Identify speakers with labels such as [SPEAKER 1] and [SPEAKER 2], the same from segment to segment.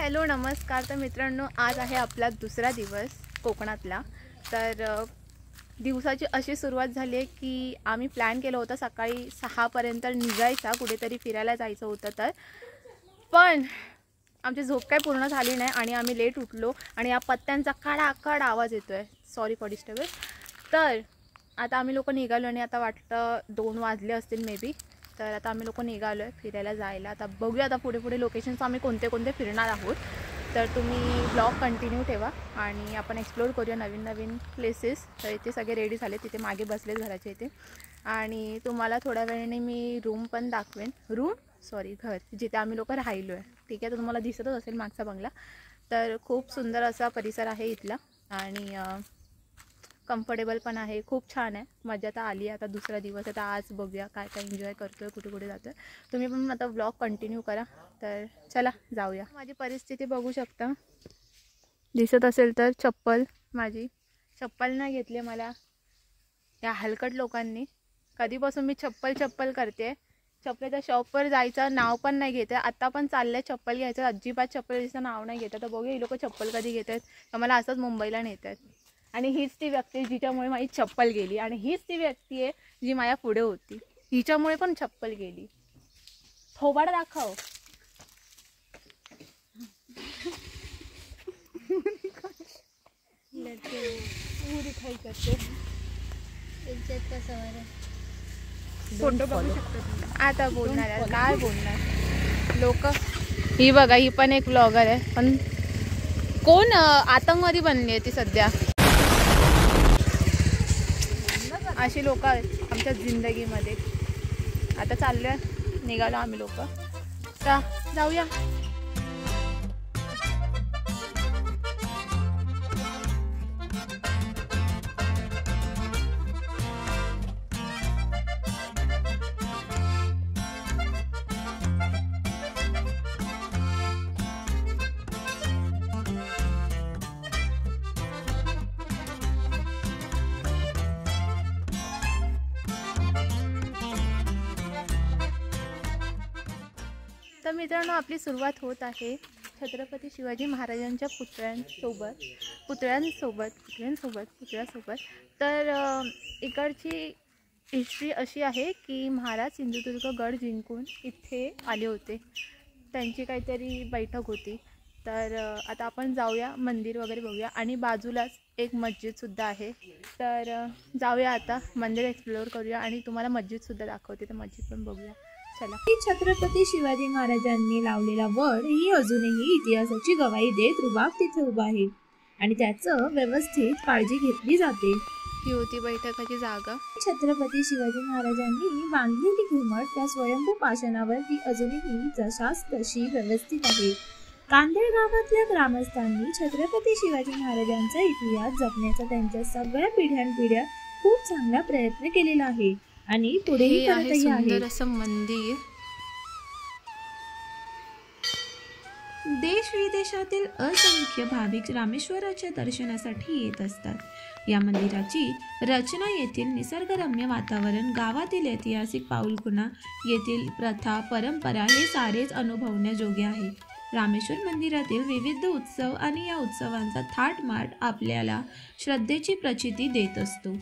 [SPEAKER 1] Hello नमस्कार। तर मित्रांनो, आज आहे आपला दुसरा दिवस कोकणातला। तर दिवसाची अशी सुरुवात झाली आहे की आम्ही प्लॅन केलं होतं सकाळी 6 पर्यंत निघायचा, कुठेतरी फिरायला जायचं होतं। तर पण आमची झोप काय पूर्ण झाली नाही आणि आम्ही लेट उठलो आणि या पत्त्यांचा कडाकड आवाज येतोय। Sorry for disturbance. तर आता आम्ही लोक निघालो आणि आता वाटतं 2 वाजले असतील मे बी। तर आता आम्ही लोक निघालो आहे फिरायला जायला। आता बघूया आता पुढे पुढे लोकेशन्स आम्ही कोणते कोणते फिरणार आहोत। तर तुम्ही ब्लॉग कंटिन्यू ठेवा आणि आपण एक्सप्लोर करूया नवीन नवीन प्लेसेस। तर इथे सगळे रेडी झाले, तिथे मागे बसलेत घराच्या इथे। आणि तुम्हाला थोड्या वेळाने मी रूम पण दाखवेन, घर जिथे आम्ही लोक राहिलो आहे। ठीक आहे, तर तुम्हाला दिसतच असेल मागचा बंगला। तर खूप सुंदर असा परिसर आहे इथला आणि कम्फर्टेबल पण आहे, खूप छान आहे। मजा तर आली। आता दुसरा दिवस आता आज बघूया काय काय एन्जॉय करतोय, कुठे कुठे जातोय। तुम्ही पण आता व्लॉग कंटिन्यू करा। तर चला जाऊया। माझी परिस्थिती बघू शकता, दिसत असेल तर माझी चप्पल नाही घेतली मला या हलकट लोकांनी। कधीपासून मी चप्पल करते। चप्पलच्या शॉपवर जायचं नाव पण नाही घेते। आता पण चाललंय चप्पल घ्यायचं, अजिबात चप्पलचं नाव नाही घेत। तर बघूया ही लोक चप्पल कधी घेत आहेत तर मला असंच मुंबईला नेत आहेत। आणि हीच ती व्यक्ती जिच्यामुळे माझी चप्पल गेली आणि हीच ती व्यक्ती आहे जी माझ्या पुढे होती, हिच्यामुळे पण चप्पल गेली। थोबाड दाखव। फोटो बघू शकतो। आता बोलणार आहे, काय बोलणार लोक। ही बघा, ही पण एक ब्लॉगर आहे, पण कोण आतंकवादी बनली आहे ती सध्या। अशी लोक आहेत आमच्या जिंदगीमध्ये। आता चाललोय, निघालो आम्ही लोक, तर जाऊया। तर मित्रांनो, आपली सुरुवात होत आहे छत्रपती शिवाजी महाराजांच्या पुतळ्यासोबत। तर इकडची हिस्ट्री अशी आहे की महाराज सिंधुदुर्ग गड जिंकून इथे आले होते, त्यांची काहीतरी बैठक होती। तर आता आपण जाऊया, मंदिर वगैरे बघूया आणि बाजूलाच एक मस्जिदसुद्धा आहे। तर जाऊया आता मंदिर एक्सप्लोअर करूया आणि तुम्हाला मस्जिदसुद्धा दाखवते, तर मस्जिद पण बघूया। चला।
[SPEAKER 2] छत्रपती शिवाजी महाराजांनी लावलेला वड ही अजूनही इतिहासाची गवाही देत रुबाब तिथे उभा आहे आणि त्याचं व्यवस्थित काळजी घेतली जाते।
[SPEAKER 1] ही होती बैठकाची जागा।
[SPEAKER 2] छत्रपती शिवाजी महाराजांनी बांधलेली घुमट त्या स्वयंभू पाषाणावर ती अजूनही जशास तशी व्यवस्थित आहे। कांदेळ गावातल्या ग्रामस्थांनी छत्रपती शिवाजी महाराजांचा इतिहास जपण्याचा त्यांच्या सगळ्या पिढ्यानपिढ्या खूप चांगला प्रयत्न केलेला आहे आणि पुढेही करतही आहे।
[SPEAKER 1] सुंदर असं मंदिर।
[SPEAKER 2] देश विदेशातील असंख्य भाविक रामेश्वराच्या दर्शनासाठी येत असतात। या मंदिराची रचना, येथील निसर्गरम्य वातावरण, गावातील ऐतिहासिक पाऊलखुणा, येथील प्रथा परंपरा हे सारेच अनुभवण्याजोगे आहे। रामेश्वर मंदिरातील विविध उत्सव आणि या उत्सवांचा थाटमाट आपल्याला श्रद्धेची प्रचिती देत असतो।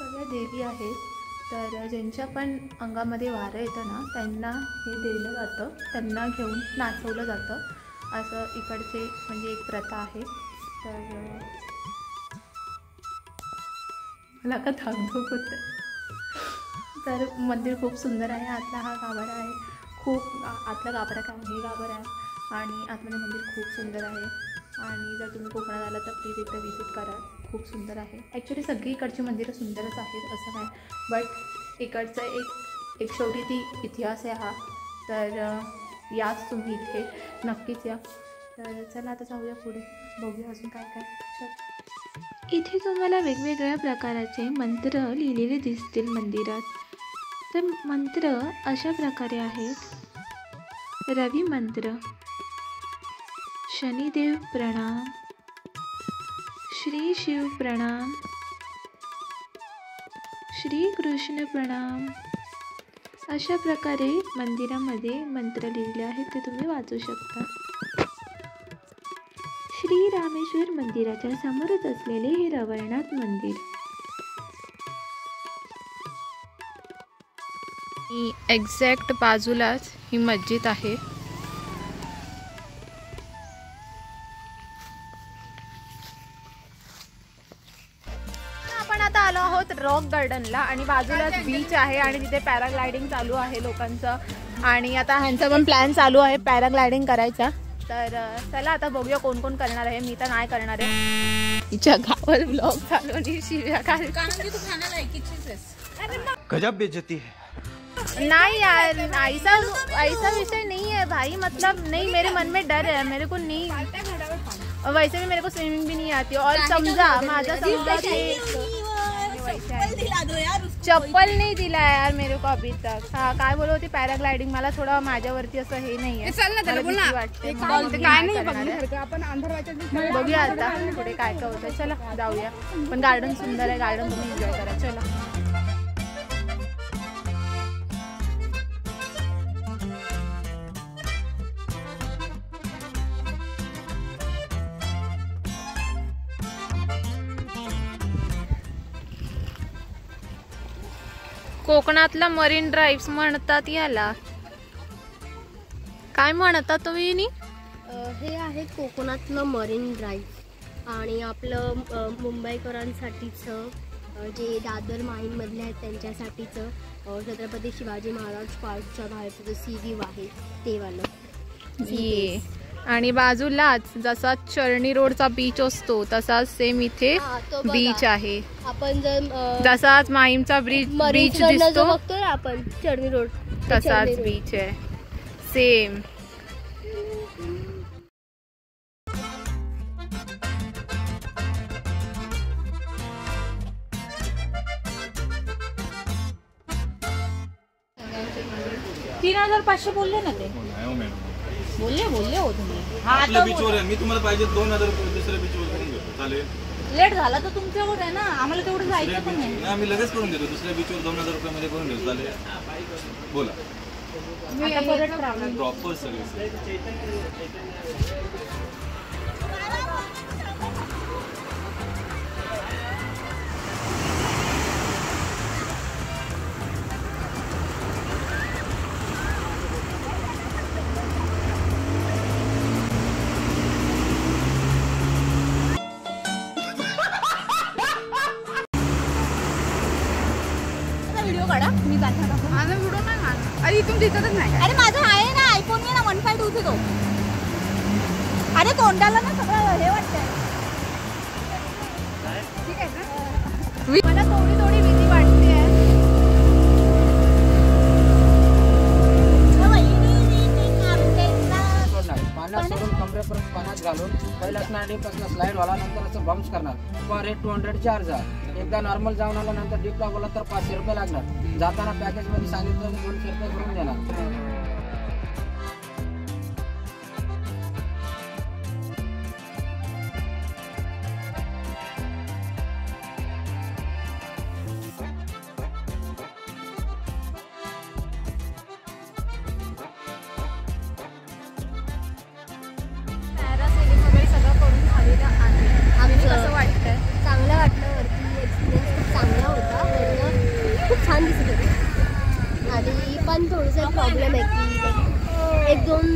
[SPEAKER 1] सगळ्या देवी आहेत। तर ज्यांच्या पण अंगामध्ये वारं येतं ना, त्यांना हे दिलं जातं, त्यांना घेऊन नाचवलं जातं, असं इकडचे म्हणजे एक प्रथा आहे। तर मला का धाकधूक होतं। तर मंदिर खूप सुंदर आहे। आतला हा गाभारा आहे, खूप आतला गाभारा काय हे गाभारा आहे आणि आतमध्ये मंदिर खूप सुंदर आहे। आणि जर तुम्ही कोकणात आला तर प्लीज इथं विजिट करा, खूप सुंदर आहे। ॲक्च्युली सगळीकडची मंदिरं सुंदरच आहेत असं नाही, बट इकडचं एक शेवटी ती इतिहास आहे हा। तर याच तुम्ही इथे नक्कीच या। तर चला आता जाऊया पुढे, बघूया अजून काय काय. चल.
[SPEAKER 2] इथे तुम्हाला वेगवेगळ्या प्रकाराचे मंत्र लिहिलेले दिसतील मंदिरात. तर मंत्र अशा प्रकारे आहेत. रवी मंत्र, शनिदेव प्रणाम, श्री शिव प्रणाम, श्री कृष्ण प्रणाम. अशा प्रकारे मंदिरामध्ये मंत्र लिहिले आहेत, ते तुम्ही वाचू शकता. श्री रामेश्वर मंदिराच्या समोरच असलेले हे रवळनाथ मंदिर.
[SPEAKER 1] एक्झॅक्ट बाजूलाच ही मस्जिद आहे. आपण आता आलो आहोत रॉक गार्डनला आणि बाजूलाच बीच आहे आणि तिथे पॅराग्लायडिंग चालू आहे लोकांचं. आणि आता ह्यांचा पण प्लॅन चालू आहे पॅराग्लायडिंग करायचा. तर चला आता बघूया कोण कोण करणार आहे. मी तर नाही करणार आहे. तिच्या गावात ब्लॉग चालू आणि शिव्या काय
[SPEAKER 3] गजब बेइज्जती है.
[SPEAKER 1] नहीं यार, ऐसा विषय नहीं है भाई. मतलब नहीं, मेरे मन में डर है. मेरे को नहीं, वैसे भी मेरे को स्विमिंग भी नहीं आती. और समझा माझा समझा चप्पल नहीं दिला यार मेरे को अभी तक. हाँ काय बोलत होती, पॅराग्लायडिंग मला थोडं माझ्यावरती असं हे नाही आहे. बघूया आता पुढे काय काय होतं. चला जाऊया. पण गार्डन सुंदर आहे, गार्डन तुम्ही एन्जॉय करा. चला. कोकणातला मरीन ड्राईव्ह म्हणतात याला. काय म्हणतात तुम्ही?
[SPEAKER 4] हे आहे कोकणातलं मरीन ड्राईव्ह आणि आपलं मुंबईकरांसाठीचं जे दादर माहीममधले आहेत त्यांच्यासाठीचं छत्रपती शिवाजी महाराज पार्कच्या बाहेरचं जो सी व्ह्यू आहे ते वालं.
[SPEAKER 1] ये आणि बाजूलाच जसा चर्नी रोडचा बीच असतो तसाच सेम इथे बीच आहे.
[SPEAKER 4] आपण जर
[SPEAKER 1] जसाच माहीमचा बीच दिसतो
[SPEAKER 4] बघतो ना आपण चर्नी रोड,
[SPEAKER 1] तसाच बीच आहे सेम.
[SPEAKER 5] $3,500 बोलले ना ते. बोलले हो तुम्ही.
[SPEAKER 3] आपल्या बीचवर आहे. मी तुम्हाला पाहिजे 2,000 रुपये दुसऱ्या बीचवर करून देतो. चालेल.
[SPEAKER 5] लेट झाला तर तुमच्यावर आहे ना, आम्हाला तेवढं जायचं पण नाही.
[SPEAKER 3] आम्ही लगेच करून देतो. दुसऱ्या बीचवर 2,000 रुपयामध्ये करून देतो. चालेल. बोला.
[SPEAKER 5] आता परत
[SPEAKER 3] प्रॉपर सर्व्हिस.
[SPEAKER 1] अरे इथून दिसतच नाही.
[SPEAKER 5] अरे माझं आहे ना आयफोन ना 15 तो. अरे तोंडाला ना सगळं हे वाटतंय. ठीक आहे ना.
[SPEAKER 1] मला थोडी भीती वाटते.
[SPEAKER 6] पाण्यात सोडून कमरेपर्यंत पाण्यात घालून पहिला स्नाडीपासून स्लाइड व्हायला, नंतर असं बम्प्स करणार. पर हेड 200 चार्ज आहे. एकदा नॉर्मल जाऊन आला नंतर डीपला बोला तर 500 रुपये लागणार. जाताना पॅकेजमध्ये सांगितलं 200 रुपये करून देणार.
[SPEAKER 1] पॅरासेलिंग वगैरे सगळं करून झालेलं आहे. कसं वाटतंय?
[SPEAKER 4] चांगलं वाटलं. वरती एक्सपिरियन्स खूप चांगला होता. वरनं खूप छान दिसत होतं. आणि पण थोडंसं प्रॉब्लेम आहे की 1-2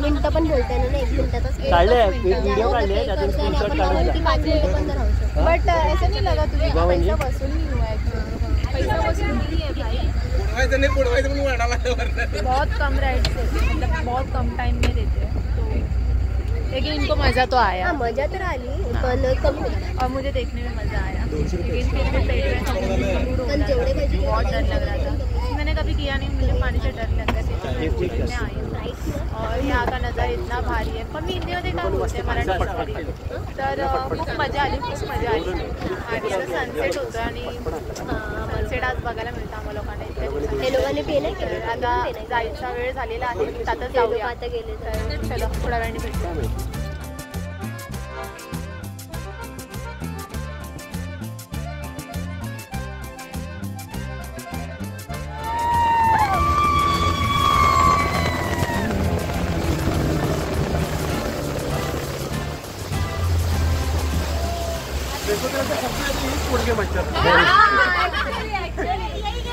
[SPEAKER 4] मिनटं पण बोलता येणार नाही. 1 मिनिटातच व्हिडिओ काढले वरती 5 मिनिटं पण राहू शकतो.
[SPEAKER 1] बट ऐसा नहीं लगा तुझे पैसा वसूल नहीं हुआ है? पैसा वसूल नहीं है भाई. बहुत कम राइड से, मतलब बहुत कम टाइम में देते हैं, तो लेकिन इनको मज़ा तो आया.
[SPEAKER 4] हाँ, मजा तर आली पण कमी होता.
[SPEAKER 1] और मुझे देखने में मज़ा आया. लेकिन फिर भी पेट में बहुत डर लग रहा था. मैं मैंने कभी किया नहीं, मुझे पानी से डर लगता है, तो मैं बोटिंग में आई हूँ। और यहाँ का नज़ारा इतना भारी है, पण मी हिंदीमध्ये काय बोलते मराठी, तर खूप मजा आली, खूप मजा आली। आणि आता सनसेट होतं आणि सनसेट आज बघायला मिळतं आम्हाला लोकांना इथे।
[SPEAKER 4] हे लोकांनी पिले की
[SPEAKER 1] तर आता जायचा वेळ झालेला आहे, आता जाऊया।
[SPEAKER 4] आता गेले
[SPEAKER 1] तर चलो थोड्या वेळाने भेटूया।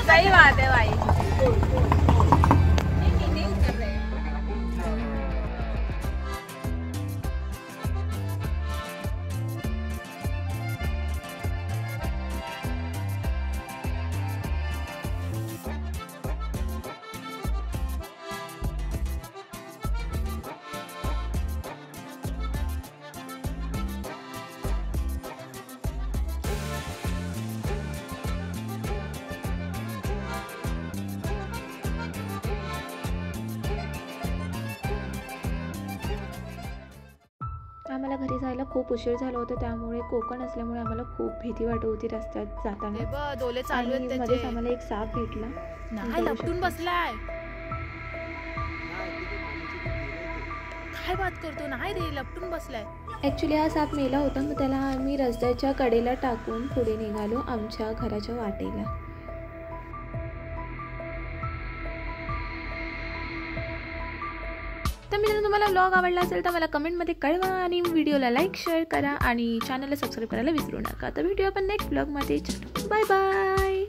[SPEAKER 5] सही बात है भाई।
[SPEAKER 2] आम्हाला घरी जायला खूप उशीर झाला होता, त्यामुळे कोकण असल्यामुळे आम्हाला खूप भीती वाटत होती रस्त्यात
[SPEAKER 1] हे
[SPEAKER 2] जाताना।
[SPEAKER 1] बघ डोले चालू आहेत
[SPEAKER 2] आणि मध्येच
[SPEAKER 1] त्याचे।
[SPEAKER 2] आम्हाला एक साप भेटला।
[SPEAKER 1] नाही लपटून बसलाय, काय बात करतो? नाही रे, लपटून बसलाय।
[SPEAKER 2] ॲक्च्युली हा साप मेला होता, मग त्याला आम्ही रस्त्याच्या कडेला टाकून पुढे निघालो आमच्या घराच्या वाटेला। तर मित्रांनो, तुम्हाला व्लॉग आवडला असेल तर मला कमेंटमध्ये कळवा आणि व्हिडिओला लाईक शेअर करा आणि चॅनलला सबस्क्राईब करायला विसरू नका। तर भेटूया आपण नेक्स्ट व्लॉगमध्ये। Bye bye.